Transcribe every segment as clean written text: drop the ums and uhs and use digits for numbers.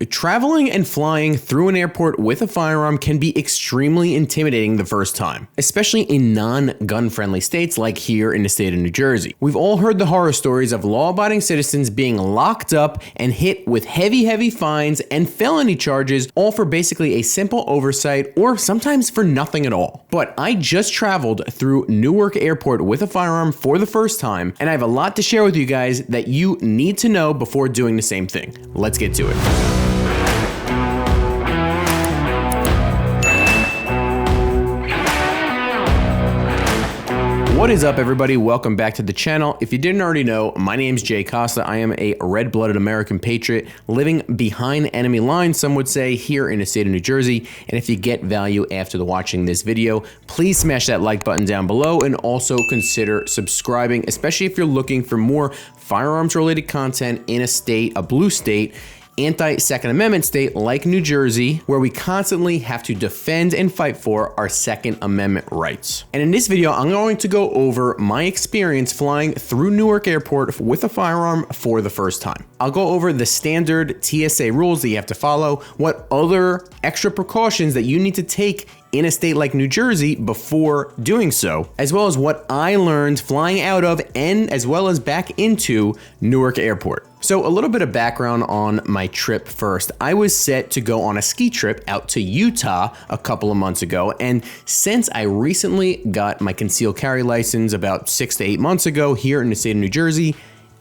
Traveling and flying through an airport with a firearm can be extremely intimidating the first time, especially in non-gun friendly states like here in the state of New Jersey. We've all heard the horror stories of law-abiding citizens being locked up and hit with heavy fines and felony charges, all for basically a simple oversight or sometimes for nothing at all. But I just traveled through Newark Airport with a firearm for the first time, and I have a lot to share with you guys that you need to know before doing the same thing. Let's get to it. What is up, everybody? Welcome back to the channel. If you didn't already know, my name's Jay Costa. I am a red-blooded American patriot living behind enemy lines, some would say, here in the state of New Jersey. And if you get value after watching this video, please smash that like button down below and also consider subscribing, especially if you're looking for more firearms-related content in a state, a blue state, anti-Second Amendment state like New Jersey, where we constantly have to defend and fight for our Second Amendment rights. And in this video, I'm going to go over my experience flying through Newark Airport with a firearm for the first time. I'll go over the standard TSA rules that you have to follow, what other extra precautions that you need to take in a state like New Jersey before doing so, as well as what I learned flying out of and as well as back into Newark Airport. So a little bit of background on my trip first. I was set to go on a ski trip out to Utah a couple of months ago, and since I recently got my concealed carry license about 6 to 8 months ago here in the state of New Jersey,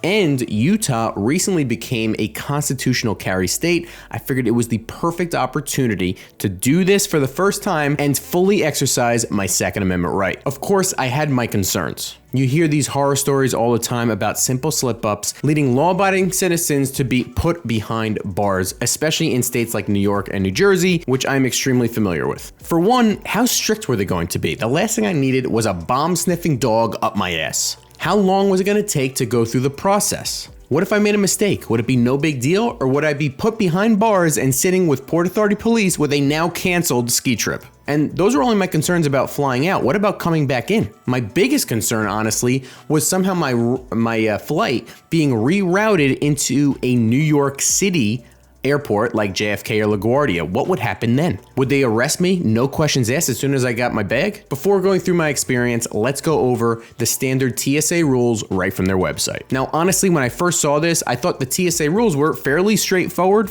and Utah recently became a constitutional carry state, I figured it was the perfect opportunity to do this for the first time and fully exercise my Second Amendment right. Of course, I had my concerns. You hear these horror stories all the time about simple slip-ups leading law-abiding citizens to be put behind bars, especially in states like New York and New Jersey, which I'm extremely familiar with. For one, how strict were they going to be? The last thing I needed was a bomb-sniffing dog up my ass. How long was it going to take to go through the process? What if I made a mistake? Would it be no big deal, or would I be put behind bars and sitting with Port Authority police with a now canceled ski trip? And those are only my concerns about flying out. What about coming back in? My biggest concern, honestly, was somehow my flight being rerouted into a New York City airport like JFK or LaGuardia. What would happen then? Would they arrest me? No questions asked as soon as I got my bag? Before going through my experience, let's go over the standard TSA rules right from their website. Now, honestly, when I first saw this, I thought the TSA rules were fairly straightforward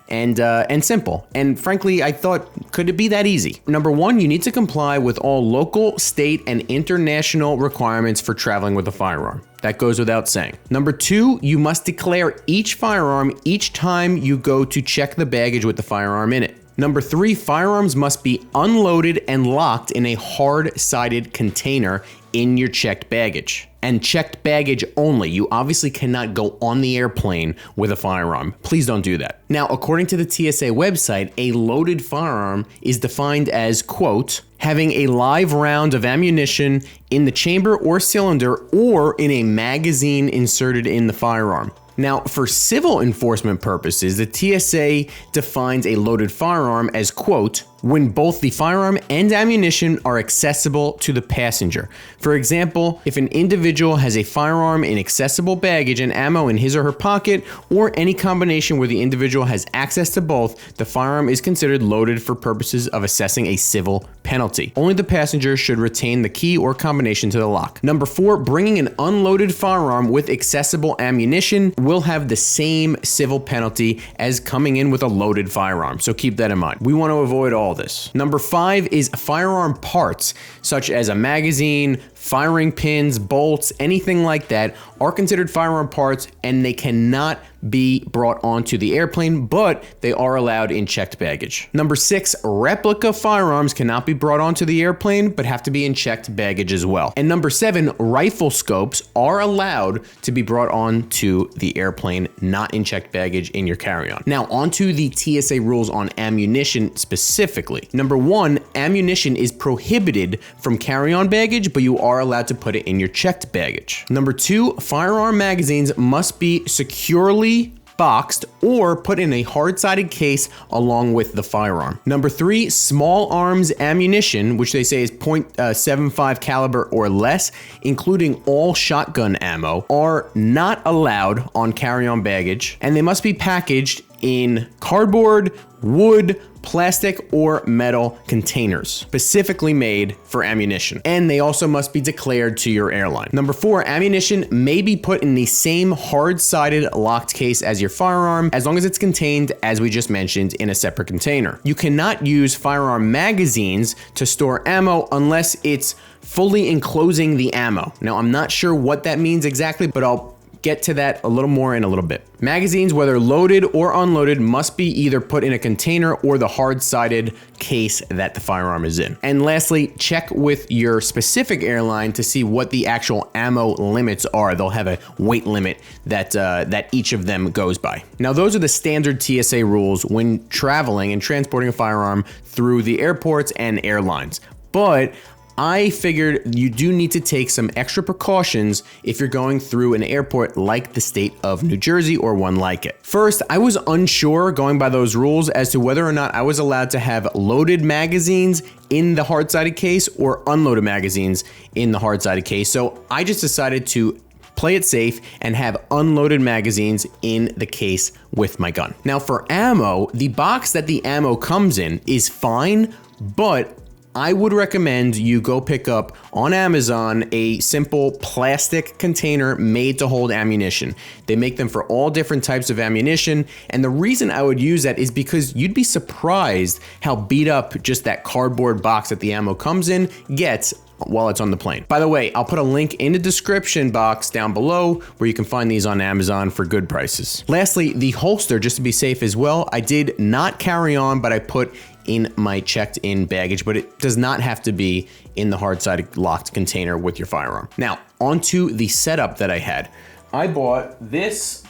and simple. And frankly, I thought, could it be that easy? Number one, you need to comply with all local, state, and international requirements for traveling with a firearm. That goes without saying. Number two, you must declare each firearm each time you go to check the baggage with the firearm in it. Number three, firearms must be unloaded and locked in a hard-sided container in your checked baggage. And checked baggage only. You obviously cannot go on the airplane with a firearm. Please don't do that. Now, according to the TSA website, a loaded firearm is defined as, quote, having a live round of ammunition in the chamber or cylinder or in a magazine inserted in the firearm. Now, for civil enforcement purposes, the TSA defines a loaded firearm as, quote, when both the firearm and ammunition are accessible to the passenger. For example, if an individual has a firearm in accessible baggage and ammo in his or her pocket, or any combination where the individual has access to both, the firearm is considered loaded for purposes of assessing a civil penalty. Only the passenger should retain the key or combination to the lock. Number four, bringing an unloaded firearm with accessible ammunition will have the same civil penalty as coming in with a loaded firearm. So keep that in mind. We want to avoid all this. Number five is firearm parts, such as a magazine, firing pins, bolts, anything like that are considered firearm parts, and they cannot be brought onto the airplane, but they are allowed in checked baggage. Number six, replica firearms cannot be brought onto the airplane, but have to be in checked baggage as well. And number seven, rifle scopes are allowed to be brought onto the airplane, not in checked baggage in your carry-on. Now, onto the TSA rules on ammunition specifically. Number one, ammunition is prohibited from carry-on baggage, but you are allowed to put it in your checked baggage. Number two, firearm magazines must be securely boxed or put in a hard-sided case along with the firearm. Number 3, small arms ammunition, which they say is .75 caliber or less, including all shotgun ammo, are not allowed on carry-on baggage, and they must be packaged in cardboard, wood, plastic, or metal containers, specifically made for ammunition. And they also must be declared to your airline. Number 4, ammunition may be put in the same hard-sided locked case as your firearm, as long as it's contained, as we just mentioned, in a separate container. You cannot use firearm magazines to store ammo unless it's fully enclosing the ammo. Now, I'm not sure what that means exactly, but I'll get to that a little more in a little bit. Magazines, whether loaded or unloaded, must be either put in a container or the hard-sided case that the firearm is in. And lastly, check with your specific airline to see what the actual ammo limits are. They'll have a weight limit that each of them goes by. Now, those are the standard TSA rules when traveling and transporting a firearm through the airports and airlines. But I figured you do need to take some extra precautions if you're going through an airport like the state of New Jersey or one like it. First, I was unsure going by those rules as to whether or not I was allowed to have loaded magazines in the hard-sided case or unloaded magazines in the hard-sided case. So I just decided to play it safe and have unloaded magazines in the case with my gun. Now for ammo, the box that the ammo comes in is fine, but I would recommend you go pick up on Amazon a simple plastic container made to hold ammunition. They make them for all different types of ammunition, and the reason I would use that is because you'd be surprised how beat up just that cardboard box that the ammo comes in gets while it's on the plane. By the way, I'll put a link in the description box down below where you can find these on Amazon for good prices. Lastly, the holster, just to be safe as well, I did not carry on, but I put in my checked-in baggage, but it does not have to be in the hard-sided locked container with your firearm. Now, onto the setup that I had. I bought this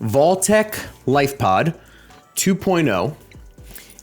Vaultec LifePod 2.0.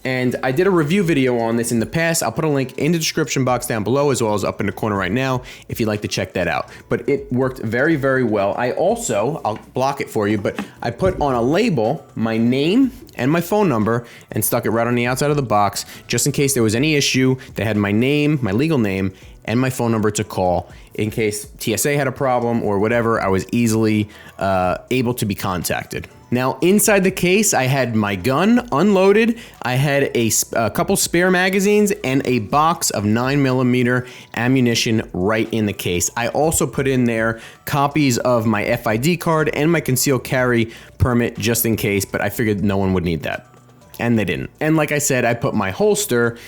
And I did a review video on this in the past. I'll put a link in the description box down below, as well as up in the corner right now, if you'd like to check that out. But it worked very, very well. I also, I'll block it for you, but I put on a label my name and my phone number and stuck it right on the outside of the box, just in case there was any issue. They had my name, my legal name, and my phone number to call in case TSA had a problem or whatever. I was easily able to be contacted. Now, inside the case, I had my gun unloaded. I had a couple spare magazines and a box of 9mm ammunition right in the case. I also put in there copies of my FID card and my concealed carry permit just in case, but I figured no one would need that. And they didn't. And like I said, I put my holster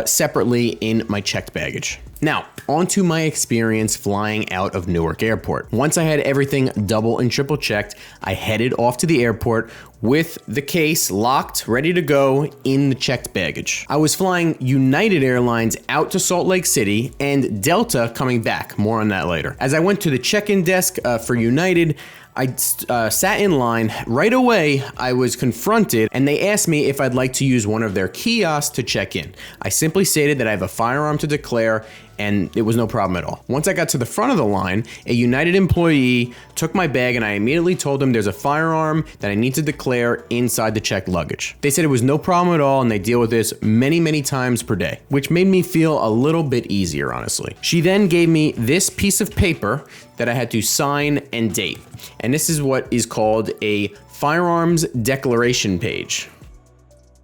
separately in my checked baggage. Now, onto my experience flying out of Newark Airport. Once I had everything double and triple checked, I headed off to the airport with the case locked, ready to go in the checked baggage. I was flying United Airlines out to Salt Lake City and Delta coming back. More on that later. As I went to the check-in desk for United, I sat in line. Right away, I was confronted and they asked me if I'd like to use one of their kiosks to check in. I simply stated that I have a firearm to declare, and it was no problem at all. Once I got to the front of the line, a United employee took my bag and I immediately told them there's a firearm that I need to declare inside the checked luggage. They said it was no problem at all and they deal with this many, many times per day, which made me feel a little bit easier, honestly. She then gave me this piece of paper that I had to sign and date. And this is what is called a firearms declaration page.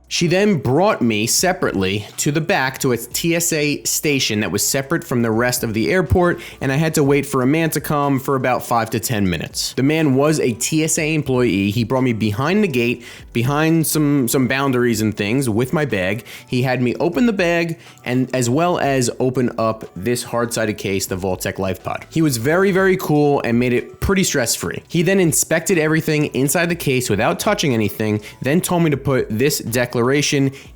She then brought me separately to the back to a TSA station that was separate from the rest of the airport, and I had to wait for a man to come for about 5 to 10 minutes. The man was a TSA employee. He brought me behind the gate, behind some boundaries and things with my bag. He had me open the bag and as well as open up this hard-sided case, the Vaultec LifePod. He was very, very cool and made it pretty stress-free. He then inspected everything inside the case without touching anything, then told me to put this declaration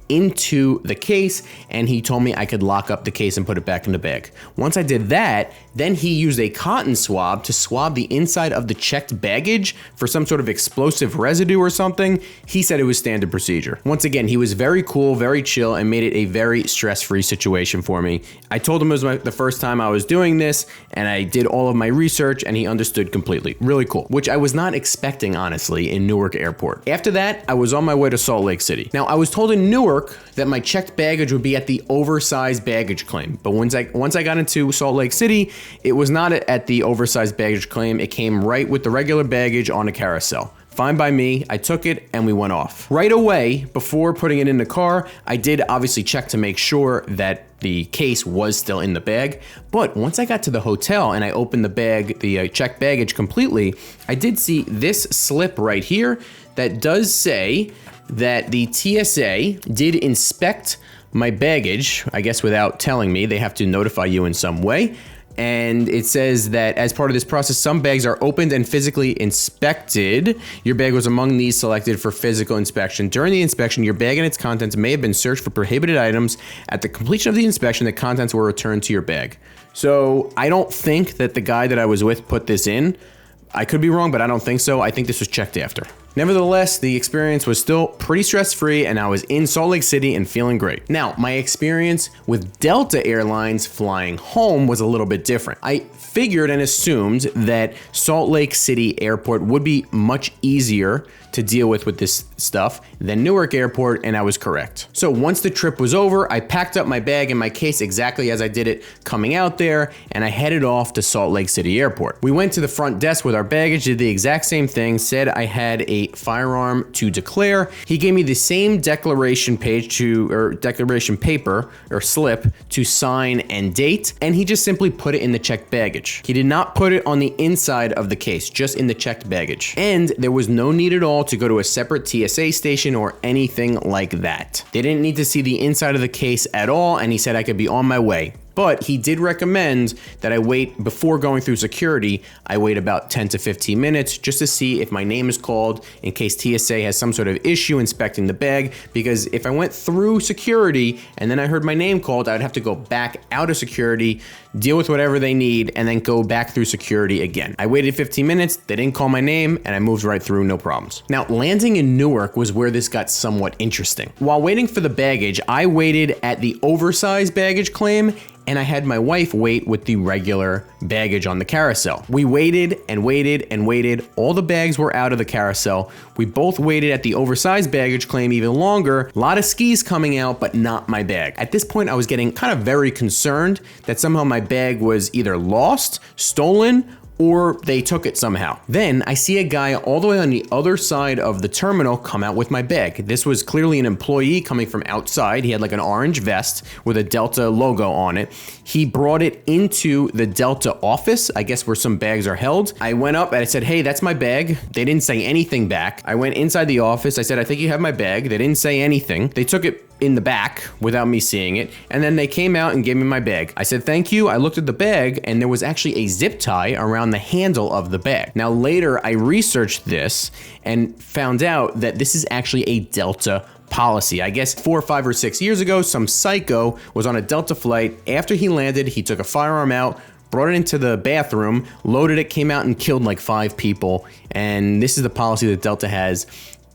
into the case, and he told me I could lock up the case and put it back in the bag. Once I did that, then he used a cotton swab to swab the inside of the checked baggage for some sort of explosive residue or something. He said it was standard procedure. Once again, he was very cool, very chill, and made it a very stress-free situation for me. I told him it was the first time I was doing this, and I did all of my research, and he understood completely. Really cool, which I was not expecting, honestly, in Newark Airport. After that, I was on my way to Salt Lake City. Now, I was told in Newark that my checked baggage would be at the oversized baggage claim, but once I got into Salt Lake City, it was not at the oversized baggage claim. It came right with the regular baggage on a carousel. Fine by me. I took it and we went off. Right away, before putting it in the car, I did obviously check to make sure that the case was still in the bag. But once I got to the hotel and I opened the bag, the checked baggage completely, I did see this slip right here that does say that the TSA did inspect my baggage, I guess without telling me. They have to notify you in some way. And it says that as part of this process, some bags are opened and physically inspected. Your bag was among these selected for physical inspection. During the inspection, your bag and its contents may have been searched for prohibited items. At the completion of the inspection, the contents were returned to your bag. So I don't think that the guy that I was with put this in. I could be wrong, but I don't think so. I think this was checked after. Nevertheless, the experience was still pretty stress-free and I was in Salt Lake City and feeling great. Now, my experience with Delta Airlines flying home was a little bit different. I figured and assumed that Salt Lake City Airport would be much easier to deal with this stuff than Newark Airport, and I was correct. So once the trip was over, I packed up my bag and my case exactly as I did it coming out there, and I headed off to Salt Lake City Airport. We went to the front desk with our baggage, did the exact same thing, said I had a firearm to declare. He gave me the same declaration declaration paper or slip to sign and date, and he just simply put it in the checked baggage. He did not put it on the inside of the case, just in the checked baggage. And there was no need at all to go to a separate TSA station or anything like that. They didn't need to see the inside of the case at all, and he said I could be on my way. But he did recommend that I wait before going through security. I wait about 10 to 15 minutes just to see if my name is called in case TSA has some sort of issue inspecting the bag. Because if I went through security and then I heard my name called, I'd have to go back out of security, deal with whatever they need, and then go back through security again. I waited 15 minutes, they didn't call my name, and I moved right through, no problems. Now, landing in Newark was where this got somewhat interesting. While waiting for the baggage, I waited at the oversized baggage claim, and I had my wife wait with the regular baggage on the carousel. We waited and waited and waited. All the bags were out of the carousel. We both waited at the oversized baggage claim even longer. A lot of skis coming out, but not my bag. At this point, I was getting kind of very concerned that somehow my bag was either lost, stolen, or they took it somehow. Then I see a guy all the way on the other side of the terminal come out with my bag. This was clearly an employee coming from outside. He had like an orange vest with a Delta logo on it. He brought it into the Delta office, I guess where some bags are held. I went up and I said, hey, that's my bag. They didn't say anything back. I went inside the office. I said, I think you have my bag. They didn't say anything. They took it in the back without me seeing it. And then they came out and gave me my bag. I said, thank you. I looked at the bag and there was actually a zip tie around the handle of the bag. Now later I researched this and found out that this is actually a Delta policy. I guess 4, 5, or 6 years ago, some psycho was on a Delta flight. After he landed, he took a firearm out, brought it into the bathroom, loaded it, came out and killed like 5 people. And this is the policy that Delta has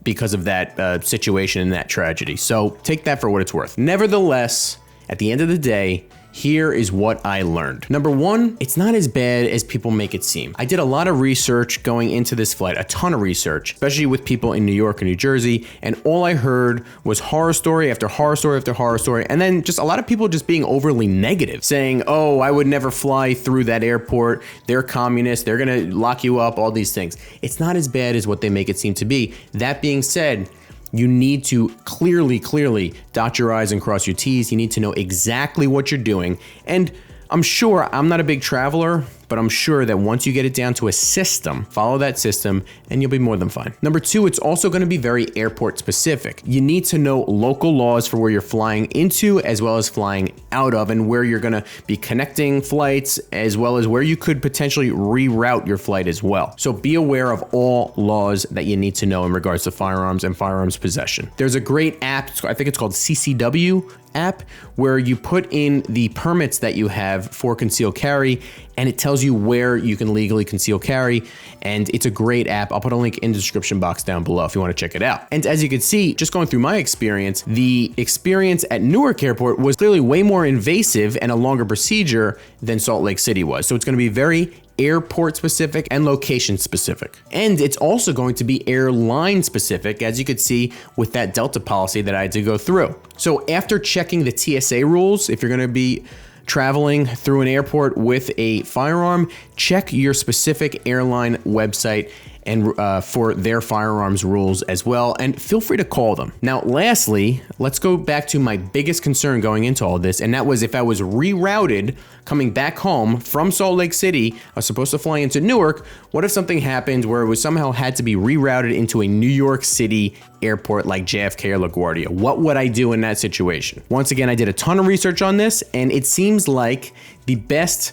because of that situation and that tragedy. So take that for what it's worth. Nevertheless, at the end of the day, here is what I learned. Number one, it's not as bad as people make it seem. I did a lot of research going into this flight, a ton of research, especially with people in New York and New Jersey, and all I heard was horror story after horror story after horror story, and then just a lot of people just being overly negative, saying, oh, I would never fly through that airport, they're communists, they're gonna lock you up, all these things. It's not as bad as what they make it seem to be. That being said, you need to clearly dot your I's and cross your T's. You need to know exactly what you're doing. And I'm sure, I'm not a big traveler, but I'm sure that once you get it down to a system, follow that system and you'll be more than fine. Number two, it's also going to be very airport specific. You need to know local laws for where you're flying into as well as flying out of, and where you're going to be connecting flights, as well as where you could potentially reroute your flight as well. So be aware of all laws that you need to know in regards to firearms and firearms possession. There's a great app, I think it's called CCW app, where you put in the permits that you have for concealed carry, and it tells you where you can legally conceal carry, and it's a great app. I'll put a link in the description box down below if you want to check it out. And as you can see, just going through my experience, the experience at Newark Airport was clearly way more invasive and a longer procedure than Salt Lake City was. So it's going to be very airport specific and location specific. And it's also going to be airline specific, as you could see with that Delta policy that I had to go through. So after checking the TSA rules, if you're going to be traveling through an airport with a firearm, check your specific airline website and for their firearms rules as well, and feel free to call them. Now, lastly, let's go back to my biggest concern going into all this, and that was if I was rerouted coming back home from Salt Lake City. I was supposed to fly into Newark. What if something happened where it was somehow had to be rerouted into a New York City airport like JFK or LaGuardia? What would I do in that situation? Once again, I did a ton of research on this, and it seems like the best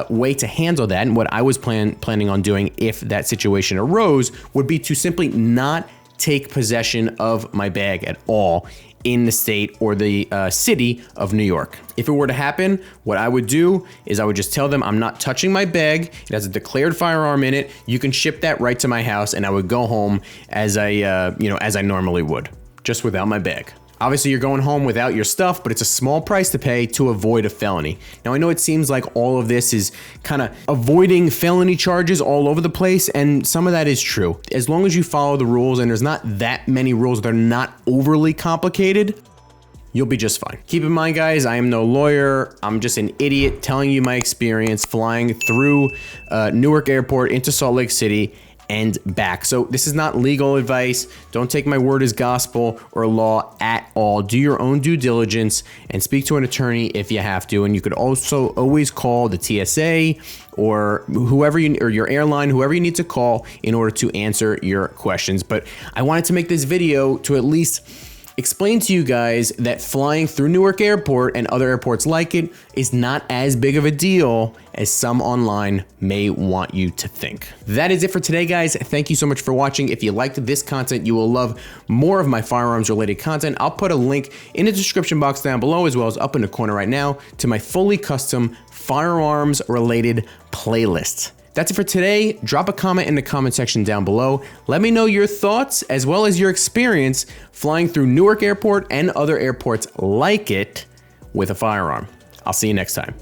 way to handle that, and what I was planning on doing if that situation arose, would be to simply not take possession of my bag at all in the state or the city of New York. If it were to happen, what I would do is I would just tell them I'm not touching my bag. It has a declared firearm in it. You can ship that right to my house, and I would go home as as I normally would, just without my bag. Obviously, you're going home without your stuff, but it's a small price to pay to avoid a felony. Now, I know it seems like all of this is kind of avoiding felony charges all over the place, and some of that is true. As long as you follow the rules, and there's not that many rules, they're not overly complicated, you'll be just fine. Keep in mind, guys, I am no lawyer. I'm just an idiot telling you my experience flying through Newark Airport into Salt Lake City and back. So this is not legal advice. Don't take my word as gospel or law at all. Do your own due diligence and speak to an attorney if you have to. And you could also always call the TSA or or your airline, whoever you need to call in order to answer your questions. But I wanted to make this video to at least explain to you guys that flying through Newark Airport and other airports like it is not as big of a deal as some online may want you to think. That is it for today, guys. Thank you so much for watching. If you liked this content, you will love more of my firearms related content. I'll put a link in the description box down below, as well as up in the corner right now, to my fully custom firearms related playlist. That's it for today. Drop a comment in the comment section down below. Let me know your thoughts as well as your experience flying through Newark Airport and other airports like it with a firearm. I'll see you next time.